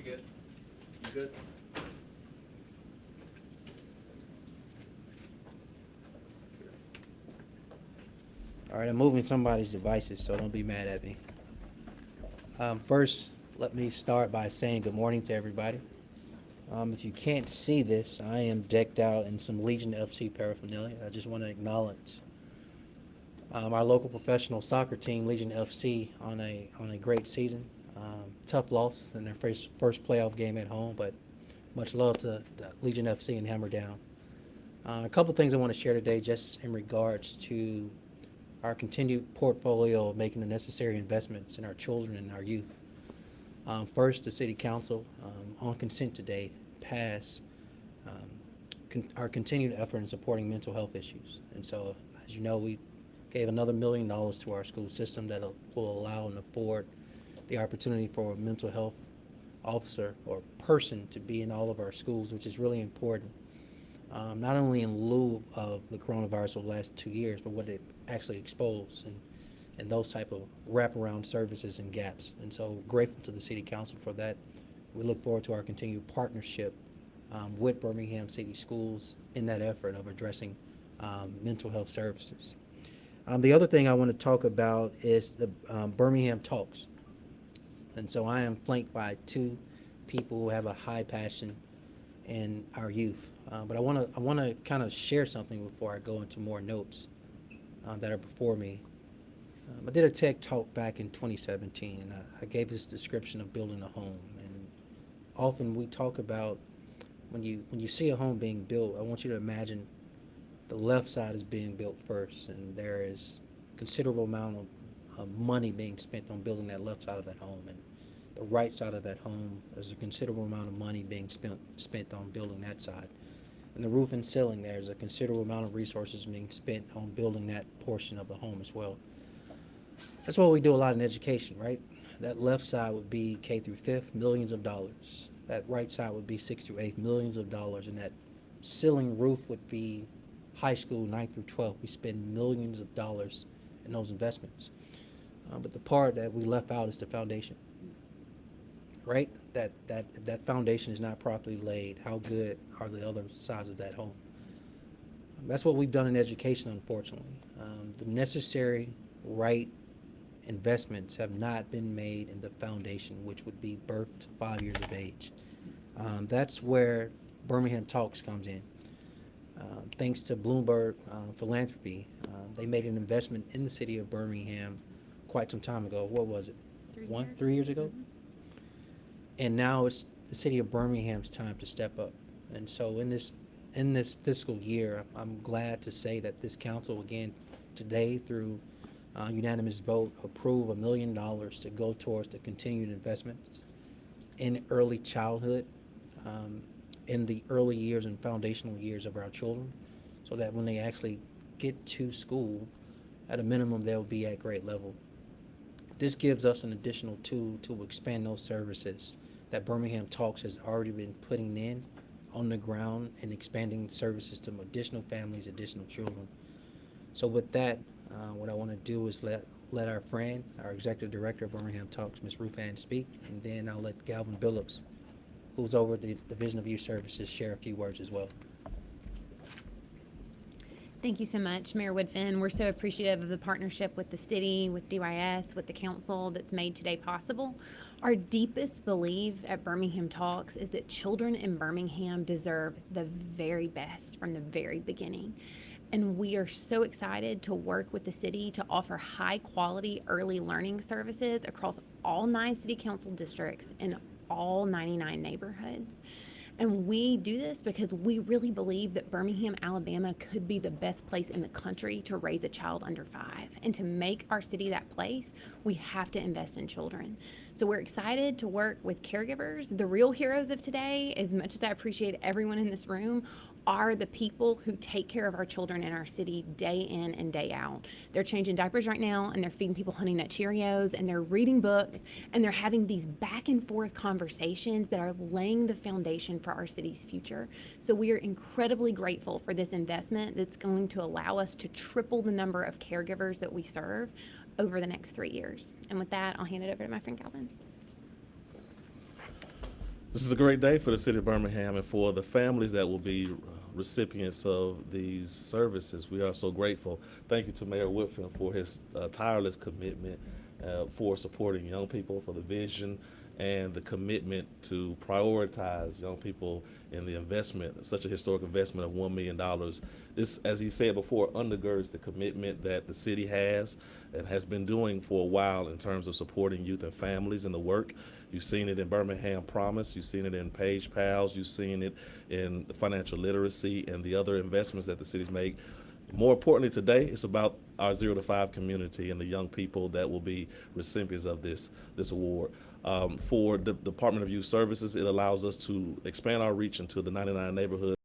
You're good. You good? All right, I'm moving somebody's devices, so don't be mad at me. First, let me start by saying good morning to everybody. If you can't see this, I am decked out in some Legion FC paraphernalia. I just want to acknowledge our local professional soccer team, Legion FC, on a great season. Tough loss in their first playoff game at home, but much love to the Legion FC and Hammer Down. A couple things I want to share today, just in regards to our continued portfolio of making the necessary investments in our children and our youth. First, the City Council, on consent today, passed our continued effort in supporting mental health issues. And so, as you know, we gave another $1 million to our school system that will allow and afford the opportunity for a mental health officer or person to be in all of our schools, which is really important. Not only in lieu of the coronavirus over the last 2 years, but what it actually exposed and those type of wraparound services and gaps. And so grateful to the City Council for that. We look forward to our continued partnership with Birmingham City Schools in that effort of addressing mental health services. The other thing I want to talk about is the Birmingham Talks. And so I am flanked by two people who have a high passion in our youth. But I want to kind of share something before I go into more notes that are before me. I did a tech talk back in 2017, and I gave this description of building a home. And often we talk about when you see a home being built, I want you to imagine the left side is being built first, and there is considerable amount of money being spent on building that left side of that home, and the right side of that home, there's a considerable amount of money being spent on building that side. And the roof and ceiling, there's a considerable amount of resources being spent on building that portion of the home as well. That's what we do a lot in education, right? That left side would be K through fifth, millions of dollars. That right side would be 6th through 8th, millions of dollars. And that ceiling roof would be high school, 9th through 12th. We spend millions of dollars in those investments. But the part that we left out is the foundation, right? That foundation is not properly laid. How good are the other sides of that home? That's what we've done in education, unfortunately. The necessary right investments have not been made in the foundation, which would be birth to 5 years of age. That's where Birmingham Talks comes in. Thanks to Bloomberg Philanthropy, they made an investment in the city of Birmingham quite some time ago. What was it? 3 years ago? Mm-hmm. And now it's the city of Birmingham's time to step up. And so in this fiscal year, I'm glad to say that this council again today through unanimous vote approve $1 million to go towards the continued investments in early childhood, in the early years and foundational years of our children, so that when they actually get to school, at a minimum, they'll be at grade level. This gives us an additional tool to expand those services that Birmingham Talks has already been putting in on the ground and expanding services to additional families, additional children. So with that, what I want to do is let our friend, our executive director of Birmingham Talks, Ms. Ruth Ann, speak, and then I'll let Galvin Billups, who's over the Division of Youth Services, share a few words as well. Thank you so much, Mayor Woodfin. We're so appreciative of the partnership with the city, with DYS, with the council that's made today possible. Our deepest belief at Birmingham Talks is that children in Birmingham deserve the very best from the very beginning. And we are so excited to work with the city to offer high quality early learning services across all 9 city council districts in all 99 neighborhoods. And we do this because we really believe that Birmingham, Alabama could be the best place in the country to raise a child under 5. And to make our city that place, we have to invest in children. So we're excited to work with caregivers. The real heroes of today, as much as I appreciate everyone in this room, are the people who take care of our children in our city day in and day out. They're changing diapers right now, and they're feeding people Honey Nut Cheerios, and they're reading books, and they're having these back and forth conversations that are laying the foundation for our city's future. So we are incredibly grateful for this investment that's going to allow us to triple the number of caregivers that we serve over the next 3 years. And with that, I'll hand it over to my friend Calvin. This is a great day for the city of Birmingham and for the families that will be recipients of these services. We are so grateful. Thank you to Mayor Whitfield for his tireless commitment for supporting young people, for the vision and the commitment to prioritize young people in the investment, such a historic investment of $1 million. This, as he said before, undergirds the commitment that the city has and has been doing for a while in terms of supporting youth and families in the work. You've seen it in Birmingham Promise, you've seen it in Page Pals, you've seen it in financial literacy and the other investments that the city's made. More importantly today, it's about our 0 to 5 community and the young people that will be recipients of this award. For the Department of Youth Services, it allows us to expand our reach into the 99 neighborhoods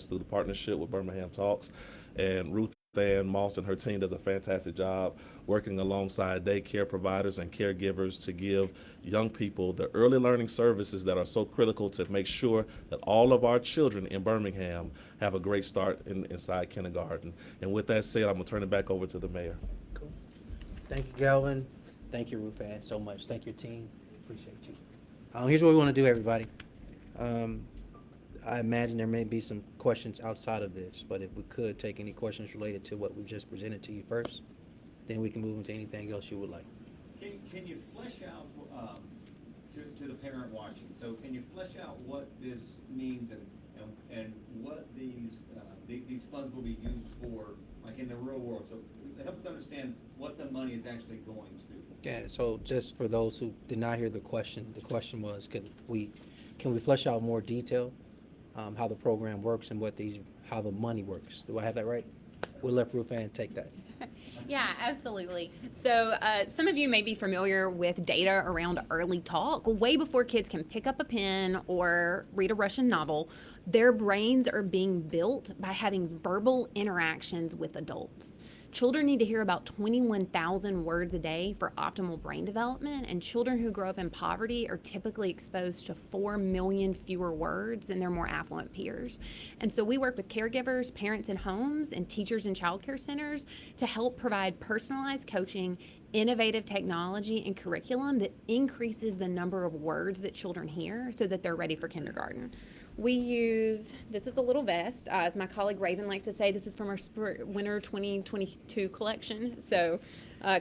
through the partnership with Birmingham Talks. And Ruth Ann Moss and her team does a fantastic job working alongside daycare providers and caregivers to give young people the early learning services that are so critical to make sure that all of our children in Birmingham have a great start inside kindergarten. And with that said, I'm going to turn it back over to the mayor. Cool. Thank you, Galvin. Thank you, Ruth Ann, so much. Thank your team. Appreciate you. Here's what we want to do, everybody. I imagine there may be some questions outside of this, but if we could take any questions related to what we just presented to you first, then we can move into anything else you would like. Can you flesh out, to the parent watching, so can you flesh out what this means and what these funds will be used for, like in the real world? So help us understand what the money is actually going to. Yeah, so just for those who did not hear the question was, can we flesh out more detail how the program works and how the money works? Do I have that right? We'll let Ruth Ann take that. Yeah, absolutely. So some of you may be familiar with data around early talk. Way before kids can pick up a pen or read a Russian novel, their brains are being built by having verbal interactions with adults. Children need to hear about 21,000 words a day for optimal brain development, and children who grow up in poverty are typically exposed to 4 million fewer words than their more affluent peers. And so we work with caregivers, parents in homes, and teachers in childcare centers to help provide personalized coaching, innovative technology, and curriculum that increases the number of words that children hear so that they're ready for kindergarten. We use, this is a little vest, as my colleague Raven likes to say, this is from our winter 2022 collection, so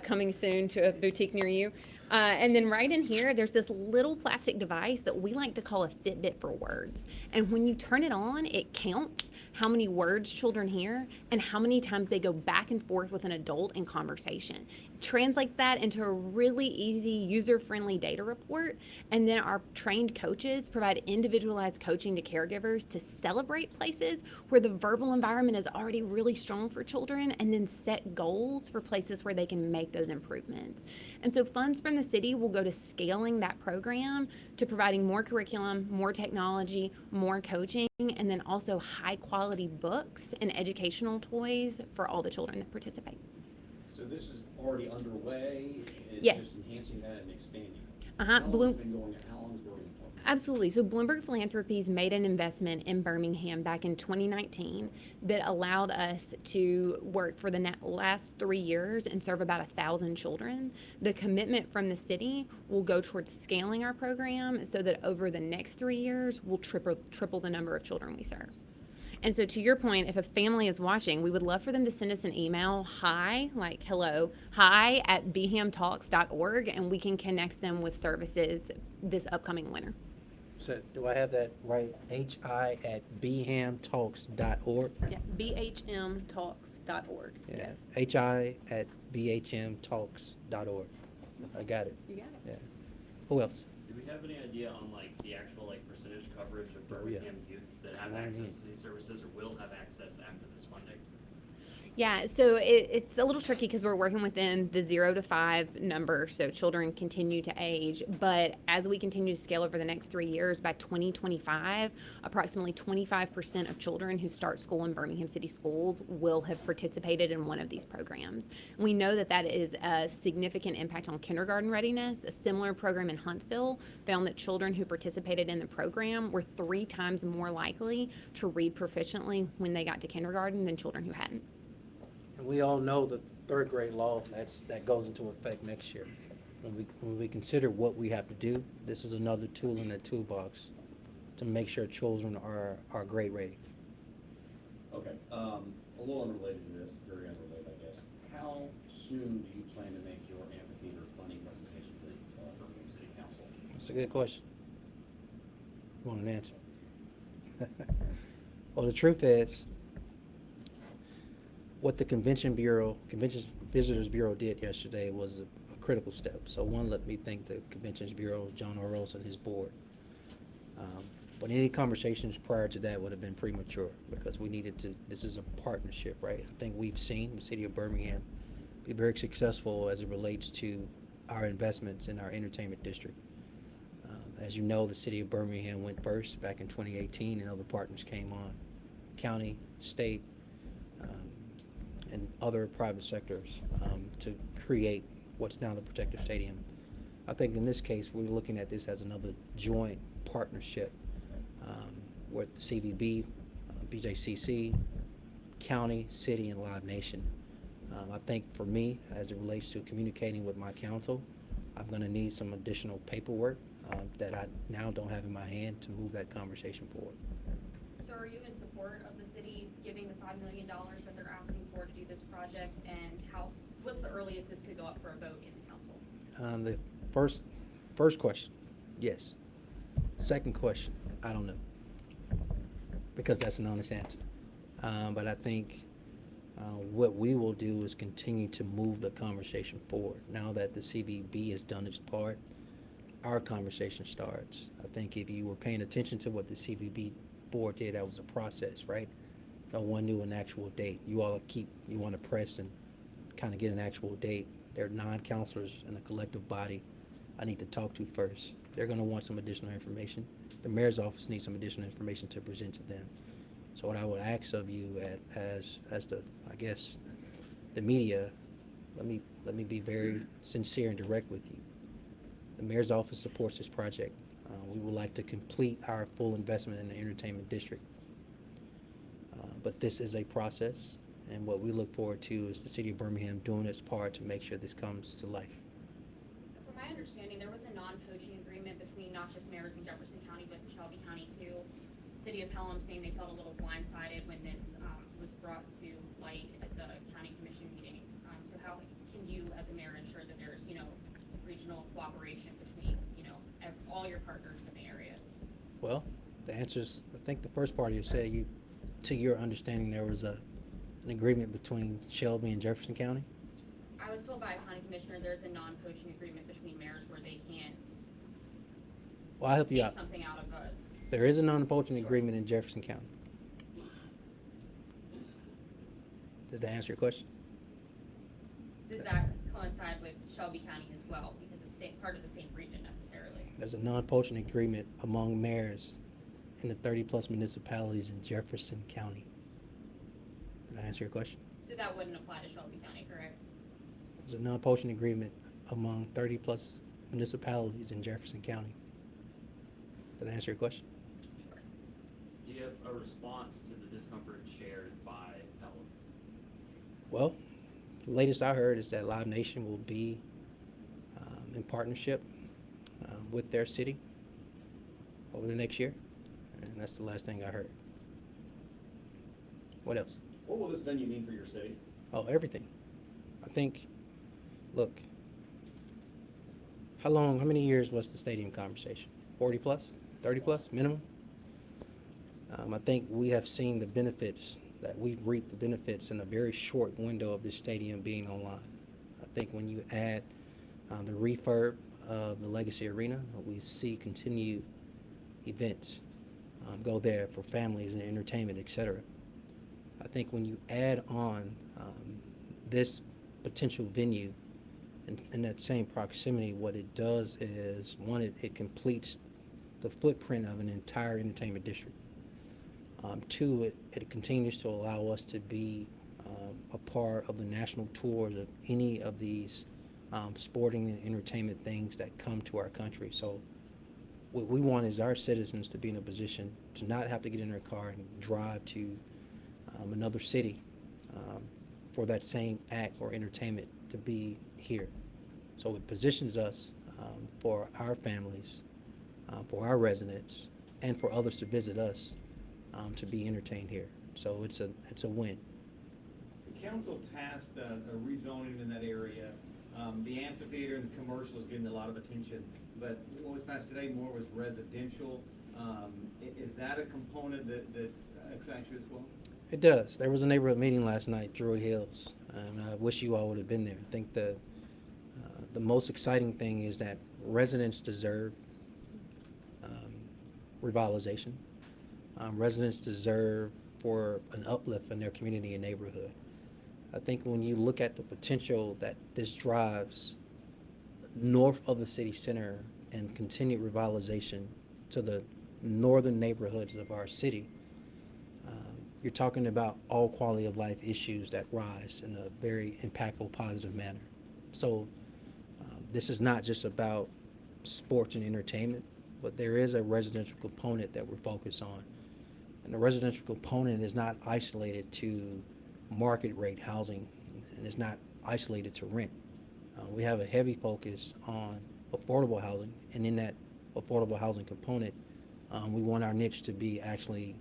coming soon to a boutique near you. And then right in here, there's this little plastic device that we like to call a Fitbit for words. And when you turn it on, it counts how many words children hear and how many times they go back and forth with an adult in conversation. It translates that into a really easy, user-friendly data report. And then our trained coaches provide individualized coaching to caregivers to celebrate places where the verbal environment is already really strong for children, and then set goals for places where they can make those improvements. And so funds from the city will go to scaling that program, to providing more curriculum, more technology, more coaching, and then also high quality books and educational toys for all the children that participate. So this is already underway? It's Yes. just enhancing that and expanding it? Uh-huh. How long has it been going, how long is it going for? Absolutely. So Bloomberg Philanthropies made an investment in Birmingham back in 2019 that allowed us to work for the last 3 years and serve about 1,000 children. The commitment from the city will go towards scaling our program so that over the next 3 years, we'll triple the number of children we serve. And so to your point, if a family is watching, we would love for them to send us an email, hi, like hello, hi at bhamtalks.org, and we can connect them with services this upcoming winter. So do I have that right? hi@bhamtalks.org? Yeah, bhmtalks.org. Yeah. Yes. hi@bhmtalks.org. I got it. You got it. Yeah. Who else? Do we have any idea on like the actual like percentage coverage of Oh, yeah. Birmingham youth that have access to these services or will have access after this funding? Yeah, so it's a little tricky because we're working within the 0 to 5 number, so children continue to age. But as we continue to scale over the next 3 years, by 2025, approximately 25% of children who start school in Birmingham City Schools will have participated in one of these programs. We know that that is a significant impact on kindergarten readiness. A similar program in Huntsville found that children who participated in the program were 3 times more likely to read proficiently when they got to kindergarten than children who hadn't. And we all know the third grade law that goes into effect next year, when we consider what we have to do, this is another tool in the toolbox to make sure children are grade ready. Okay, a little unrelated to this, very unrelated, I guess. How soon do you plan to make your amphitheater funding presentation to the Birmingham City Council? That's a good question. You want an answer? Well, the truth is, what the Convention Visitors Bureau did yesterday was a critical step. So one, let me thank the Conventions Bureau, John Oroz and his board. But any conversations prior to that would have been premature because we needed to, this is a partnership, right? I think we've seen the city of Birmingham be very successful as it relates to our investments in our entertainment district. As you know, the city of Birmingham went first back in 2018 and other partners came on, county, state, and other private sectors to create what's now the Protective Stadium. I think in this case, we're looking at this as another joint partnership with the CVB, BJCC, county, city, and Live Nation. I think for me, as it relates to communicating with my council, I'm going to need some additional paperwork that I now don't have in my hand to move that conversation forward. So are you in support of the city giving the $5 million that they're asking for to do this project? And what's the earliest this could go up for a vote in the council? The first question, yes. Second question, I don't know, because that's an honest answer. But I think what we will do is continue to move the conversation forward. Now that the CVB has done its part, our conversation starts. I think if you were paying attention to what the CVB board did, that was a process, right? No one knew an actual date. You want to press and kind of get an actual date. There are 9 counselors in the collective body I need to talk to first. They're going to want some additional information. The mayor's office needs some additional information to present to them. So what I would ask of you as the, I guess, the media, let me be very sincere and direct with you. The mayor's office supports this project. We would like to complete our full investment in the entertainment district. But this is a process, and what we look forward to is the city of Birmingham doing its part to make sure this comes to life. From my understanding, there was a non-poaching agreement between not just Mares and Jefferson County, but Shelby County too. City of Pelham saying they felt a little blindsided when this was brought to light at the county commission meeting. So how can you, as a mayor, ensure that there's, regional cooperation between, all your partners in the area? Well, the answer is, I think the first part of you said to your understanding, there was an agreement between Shelby and Jefferson County? I was told by a county commissioner there's a non-poaching agreement between mayors where they can't Well, I'll help you take out. something out of a. There is a non-poaching agreement in Jefferson County. Did that answer your question? Does that coincide with Shelby County as well? Because it's part of the same region necessarily. There's a non-poaching agreement among mayors in the 30-plus municipalities in Jefferson County. Did I answer your question? So that wouldn't apply to Shelby County, correct? There's a non-poaching agreement among 30-plus municipalities in Jefferson County. Did I answer your question? Sure. Do you have a response to the discomfort shared by Pelham? Well, the latest I heard is that Live Nation will be in partnership with their city over the next year, and that's the last thing I heard. What else? What will this venue mean for your city? Oh, everything. I think, look, how many years was the stadium conversation? 40 plus? 30 plus minimum? I think we have seen the benefits, that we've reaped the benefits in a very short window of this stadium being online. I think when you add the refurb of the Legacy Arena, we see continued events go there for families and entertainment, etc. I think when you add on this potential venue in that same proximity, what it does is, one, it completes the footprint of an entire entertainment district. Two, it continues to allow us to be a part of the national tours of any of these sporting and entertainment things that come to our country. So what we want is our citizens to be in a position to not have to get in their car and drive to another city for that same act or entertainment to be here. So it positions us for our families, for our residents, and for others to visit us to be entertained here. So it's a win. The council passed a rezoning in that area. The amphitheater and the commercial is getting a lot of attention, but what was passed today more was residential. Is that a component that excites you as well? It does. There was a neighborhood meeting last night, Druid Hills, and I wish you all would have been there. I think the most exciting thing is that residents deserve revitalization. Residents deserve for an uplift in their community and neighborhood. I think when you look at the potential that this drives north of the city center and continued revitalization to the northern neighborhoods of our city, you're talking about all quality of life issues that rise in a very impactful, positive manner. So this is not just about sports and entertainment, but there is a residential component that we're focused on. And the residential component is not isolated to market rate housing, and it's not isolated to rent. We have a heavy focus on affordable housing, and in that affordable housing component, we want our niche to be actually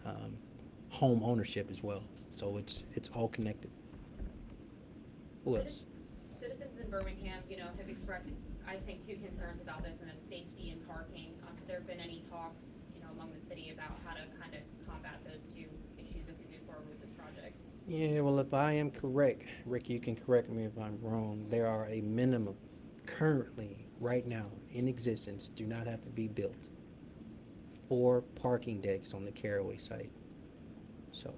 home ownership as well. So it's all connected. Who else? Citizens in Birmingham, have expressed, I think, two concerns about this, and it's safety and parking. Have there been any talks, among the city about how to kind of combat those two issues if we move forward with this project? Yeah, well, if I am correct, Rick, you can correct me if I'm wrong, there are a minimum currently, right now, in existence, do not have to be built, 4 parking decks on the Caraway site. So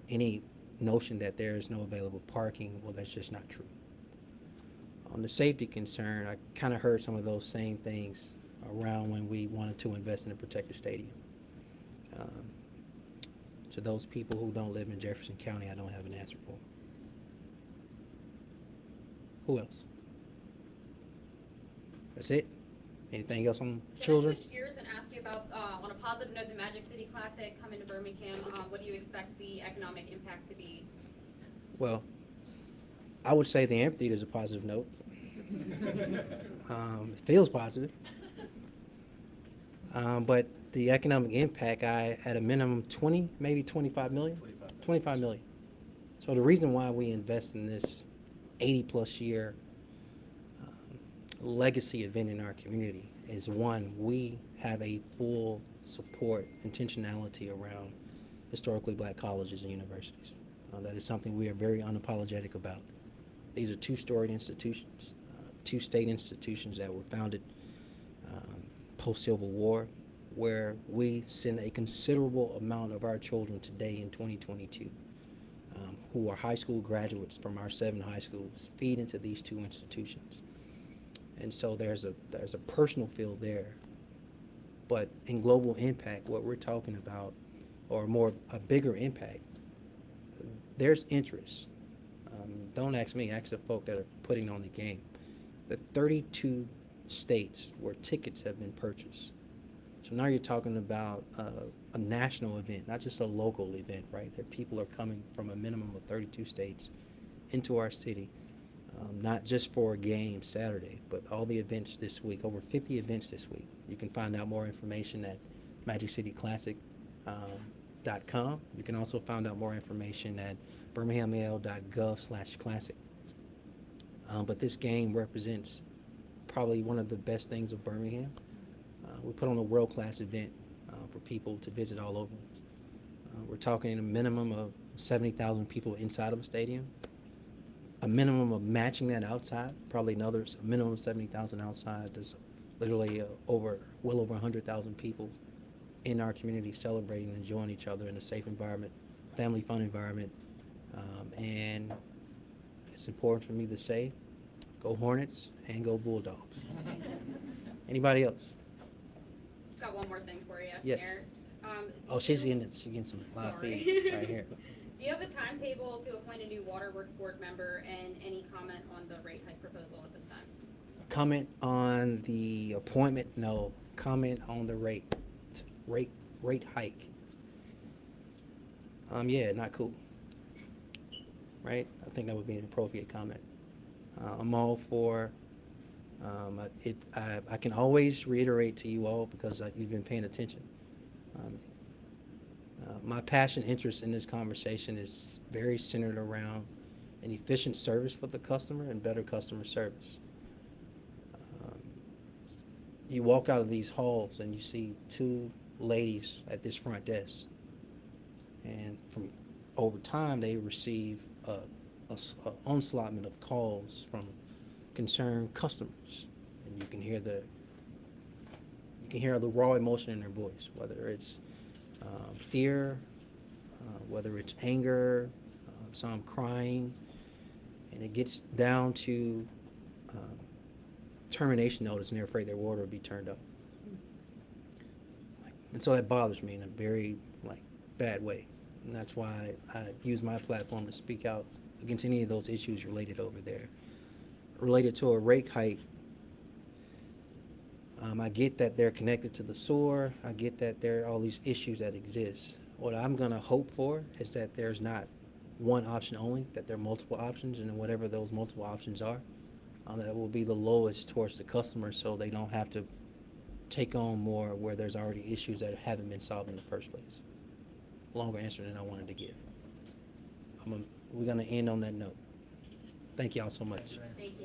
any notion that there is no available parking, well, that's just not true. On the safety concern, I kind of heard some of those same things around when we wanted to invest in a protected stadium. To those people who don't live in Jefferson County, I don't have an answer for. Who else? That's it? Anything else on children? Can I switch gears and ask you about, on a positive note, the Magic City Classic coming to Birmingham? What do you expect the economic impact to be? Well, I would say the amphitheater is a positive note. It feels positive. But the economic impact, at a minimum 20, maybe 25 million? 25 million. So the reason why we invest in this 80-plus year legacy event in our community is, one, we have a full support, intentionality around historically black colleges and universities. That is something we are very unapologetic about. These are 2-storied institutions, 2 state institutions that were founded post-Civil War, where we send a considerable amount of our children today in 2022 who are high school graduates from our 7 high schools feed into these 2 institutions. And so there's a personal feel there. But in global impact, what we're talking about, or a bigger impact, there's interest. Don't ask me, ask the folk that are putting on the game. The 32 states where tickets have been purchased. So now you're talking about a national event, not just a local event, right? There people are coming from a minimum of 32 states into our city, not just for a game Saturday, but all the events this week, over 50 events this week. You can find out more information at MagicCityClassic.com. You can also find out more information at birminghaml.gov/classic. But this game represents probably one of the best things of Birmingham. We put on a world-class event for people to visit all over. We're talking a minimum of 70,000 people inside of a stadium, a minimum of matching that outside, probably a minimum of 70,000 outside. There's literally well over 100,000 people in our community celebrating and enjoying each other in a safe environment, family fun environment. And it's important for me to say, go Hornets and go Bulldogs. Anybody else? Got one more thing for you, Yes. Mayor. Oh, she's getting some live Sorry. feed right here. Do you have a timetable to appoint a new Waterworks board member, and any comment on the rate hike proposal at this time? Comment on the appointment? No. Comment on the rate hike. Yeah, not cool. Right? I think that would be an appropriate comment. I'm all for, I can always reiterate to you all because you've been paying attention. My passion interest in this conversation is very centered around an efficient service for the customer and better customer service. You walk out of these halls and you see two ladies at this front desk. And from over time, they receive a onslaught of calls from concerned customers. And you can hear the raw emotion in their voice, whether it's fear, whether it's anger, some crying, and it gets down to termination notice, and they're afraid their water will be turned off. And so that bothers me in a very bad way, and that's why I use my platform to speak out against any of those issues related over there. Related to a rate hike, I get that they're connected to the sewer. I get that there are all these issues that exist. What I'm going to hope for is that there's not one option only, that there are multiple options, and then whatever those multiple options are, that will be the lowest towards the customer so they don't have to take on more where there's already issues that haven't been solved in the first place. Longer answer than I wanted to give. We're going to end on that note. Thank you all so much. Thank you.